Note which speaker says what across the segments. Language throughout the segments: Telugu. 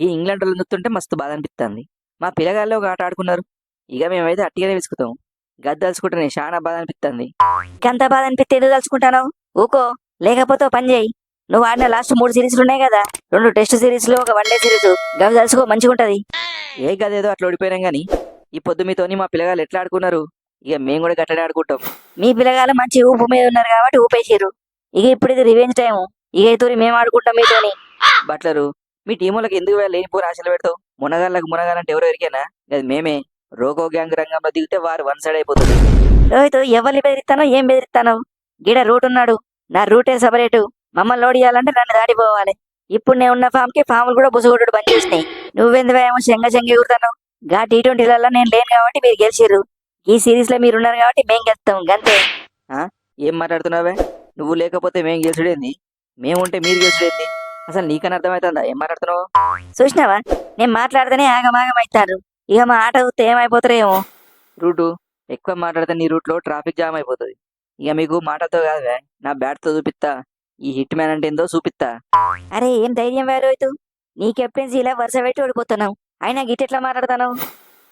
Speaker 1: ఈ ఇంగ్లాండ్ వాళ్ళు చూస్తుంటే మస్తు బాధ అనిపిస్తుంది. మా పిల్లగాళ్ళు ఒక ఆట ఆడుకున్నారు. ఇక మేమైతే అట్టిగానే విసుకుతాం. గద్దలుచుకుంటే చాలా బాధ అనిపిస్తుంది.
Speaker 2: ఇంకంత బాధ అనిపిస్తే ఎందుకు తలుచుకుంటాను? ఊకో, లేకపోతే ఓ పని చేయి. నువ్వు ఆడిన లాస్ట్ 3 సిరీస్లు ఉన్నాయి కదా, 2 టెస్ట్ సిరీస్లు, ఒక వన్డే సిరీస్, గవి తలుచుకో, మంచిగా ఉంటది.
Speaker 1: ఏ గదేదో అట్లా ఓడిపోయినాం గానీ ఈ పొద్దు మీతోని మా పిల్లగాళ్ళు ఎట్లా ఆడుకున్నారు, ఇక మేము కూడా గట్టనే ఆడుకుంటాం.
Speaker 2: మీ పిల్లగాళ్ళు మంచి ఊపు మీద ఉన్నారు కాబట్టి ఊపేసిర్రు. ఇక ఇప్పుడు ఇది రివెంజ్ టైం. ఇక ఇతూరి మేము ఆడుకుంటాం మీతోని.
Speaker 1: బట్లరు, మీ టీములకు ఎందుకు లేనిపోని ఆశలు పెడతావు? మునగాళ్ళకు మునగాలంటే ఎవరో ఎరికేనా? అది మేమే. రోకో గ్యాంగ్ రంగంలో దిగితే వారు వన్ సైడ్ అయిపోతుంది.
Speaker 2: రోహిత్, ఎవరిని బెదిరిస్తానో ఏం బెదిరిస్తానో? గిడ రూట్ ఉన్నాడు, నా రూటే సపరేటు. మమ్మల్ని లోడ్ చేయాలంటే నన్ను దాటిపోవాలి. ఇప్పుడు నేను ఉన్న ఫామ్ కి ఫాములు కూడా బుసగొట్టుడు బంద్ చేసినాయి. నువ్వెందుకేమో చెంగ ఎగురుతాను. గా T20లలో నేను లేను కాబట్టి మీరు గెలిచిర్రు. ఈ సిరీస్ లో మీరు ఉన్నారు కాబట్టి మేం గెలుస్తాం, గంతే.
Speaker 1: ఏం మాట్లాడుతున్నావే? నువ్వు లేకపోతే మేం గెలుచుడేంది, మేముంటే మీరు గెలుచుడేంది? అసలు నీకని అర్థమవుతుందా ఏం మాట్లాడుతున్నావు?
Speaker 2: చూసినావా, నేను మాట్లాడితేనే ఆగమాగం అవుతారు. ఇక మా ఆట చూస్తే ఏమైపోతారేమో.
Speaker 1: రూటు ఎక్కువ మాట్లాడితే నీ రూట్లో ట్రాఫిక్ జామ్ అయిపోతుంది. ఇక మీకు మాటలతో కాదువే, నా బ్యాట్తో చూపిస్తా. ఈ హిట్ మ్యాన్ అంటే ఏందో చూపిస్తా.
Speaker 2: అరే, ఏం ధైర్యం వే రోహిత్, నీ కెప్టెన్సీలా వరుస పెట్టి ఓడిపోతున్నావు. అయినా గిట్టెట్లా మాట్లాడతాను?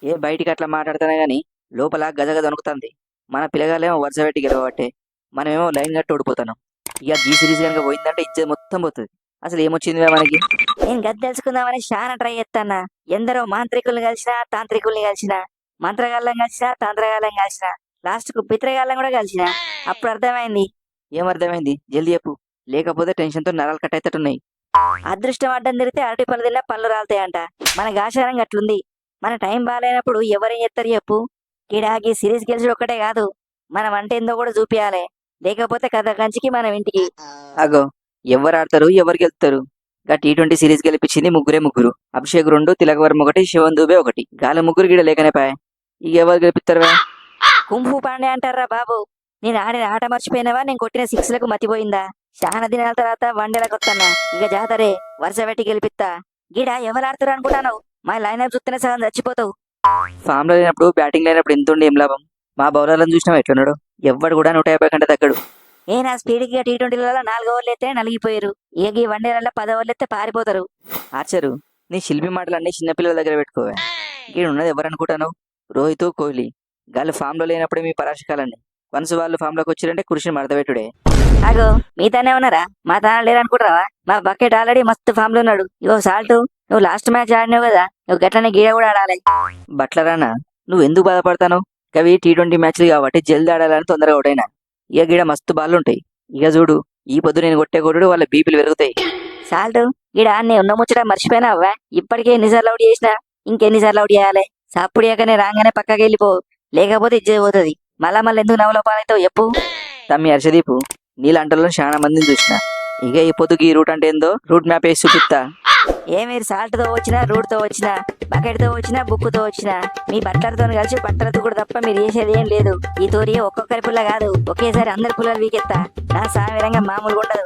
Speaker 1: ఏ బయటికి అట్లా మాట్లాడుతున్నా గానీ లోపల గజగజ వణుకుతుంది. మన పిల్లగాళ్ళేమో వరుస పెట్టి గెలవబట్టే మనమేమో లైన్ కట్టి ఓడిపోతున్నాం. ఇక ఈ సిరీస్ కనుక పోయిందంటే ఇచ్చేది మొత్తం పోతుంది. అసలు ఏమొచ్చింది మనకి?
Speaker 2: నేను గది తెలుసుకుందామని చాలా ట్రై చేస్తానా. ఎందరో మాంత్రికుల్ని కలిసినా, తాంత్రికుల్ని కలిసినా, మంత్రగాళ్ళం కలిసినా, తంత్రగాళ్ళం కలిసినా, లాస్ట్ కు పిత్రగాళ్ళం కూడా కలిసినా. అప్పుడు అర్థమైంది.
Speaker 1: ఏమర్థమైంది జల్దీ చెప్పు, లేకపోతే టెన్షన్తో నరాలు కట్ అవుతట్టున్నాయి.
Speaker 2: అదృష్టం అడ్డం తిరిగితే అరటి పళ్ళు తిన్నా పళ్ళు రాలుతాయంట. మన ఆచారం అట్లుంది. మన టైం బాగాలేనప్పుడు ఎవరేం చేస్తారు చెప్పు? గిడాకి సిరీస్ గెలిచి ఒక్కటే కాదు, మనం అంటే ఏందో కూడా చూపియాలి. లేకపోతే కథ కంచికి మనం ఇంటికి.
Speaker 1: అగో, ఎవరు ఆడతారు ఎవరు గెలుస్తారు? గా T20 సిరీస్ గెలిపించింది ముగ్గురు. అభిషేక్ 2, తిలక్ వర్మ 1, శివన్ దూబే 1. గాల ముగ్గురు గిడ లేకనే పాయ్. ఇక ఎవరు గెలిపిస్తారు?
Speaker 2: కుంఫు పాండే అంటారా బాబు? నేను ఆడిన ఆట మర్చిపోయినవా? నేను కొట్టిన 6లకు మతిపోయిందా? చాలా దినాల తర్వాత వన్డేలకు వస్తానా. ఇక జాతరే వరుస పెట్టి గెలిపిస్తా. గిడ ఎవరు ఆడుతారు అనుకుంటాను? మా లైనప్ చూస్తేనే సగం చచ్చిపోతావు.
Speaker 1: ఫామ్ లో లేనప్పుడు బ్యాటింగ్ లేనప్పుడు ఎంత ఉండి ఏం లాభం? మా బౌలర్లను చూసినాం ఎట్లున్నాడు. ఎవ్వడు కూడా 150 కంటే తగ్గడు.
Speaker 2: ఏ నా స్పీడ్ కి T20లలో 4 ఓవర్లు ఎత్తే నలిగిపోయారు. ఇక ఈ వన్డేలలో 10 ఓవర్లు ఎత్తే పారిపోతారు.
Speaker 1: ఆర్చరు, నీ శిల్పి మాటలన్నీ చిన్నపిల్లల దగ్గర పెట్టుకోవే. ఇక్కడ ఉన్నది ఎవరు అనుకుంటాను? రోహిత్, కోహ్లీ. గాళ్ళు ఫామ్ లో లేనప్పుడే మీ పరాశకాలన్నీ. వన్స్ వాళ్ళు ఫామ్ లోకి వచ్చిరంటే కృషిని మడతపెట్టుడే.
Speaker 2: అగో, మీతోనే ఉన్నారా? మా తాన లేరనుకుంటారా? మా బకెట్ ఆల్రెడీ మస్తు ఫామ్ లో ఉన్నాడు. ఇగో సాల్ట్, నువ్వు లాస్ట్ మ్యాచ్ ఆడినావు కదా, నువ్వు గట్లనే గీడ కూడా ఆడాలి.
Speaker 1: బట్లరానా, నువ్వు ఎందుకు బాధపడతాను? అవి T20 మ్యాచ్లు కాబట్టి జల్దీ ఆడాలని తొందరగా ఒకటైనా. ఇక గీడ మస్తు బాళ్ళు ఉంటాయి. ఇక చూడు, ఈ పొద్దు నేను కొట్టే కొట్టుడు వాళ్ళ బీపీలు పెరుగుతాయి.
Speaker 2: సాల్ట్, గిడ నీ ఉన్న ముచ్చట మర్చిపోయినావా? ఇప్పటికే ఎన్నిసార్లు అవుట్ చేసినా, ఇంకెన్నిసార్లు అవుట్ చేయాలి? సప్పుడియాకనే రాగానే పక్కకి వెళ్ళిపో, లేకపోతే ఇచ్చేది పోతుంది. మళ్ళా ఎందుకు నవలో పాలైతావు చెప్పు?
Speaker 1: తమ్మి హర్షదీపు, నీళ్ళంటలో చాలా మందిని చూసిన. ఇక ఈ పొద్దుకి ఈ రూట్ అంటే ఏందో రూట్ మ్యాప్ వేసి చూపిస్తా.
Speaker 2: మీరు సాల్ట్ తో వచ్చినా, రూట్ తో వచ్చినా, బకెట్ తో వచ్చినా, బుక్ తో వచ్చినా, మీ బట్టలతో కలిసి బట్టలతో కూడా తప్ప మీరు చేసేది ఏం లేదు. ఈ తోరి ఒక్కొక్కరి పుల్ల కాదు, ఒకేసారి అందరి పుల్లలు వీకెత్తా. నా సామిరంగా మామూలుగా ఉండదు.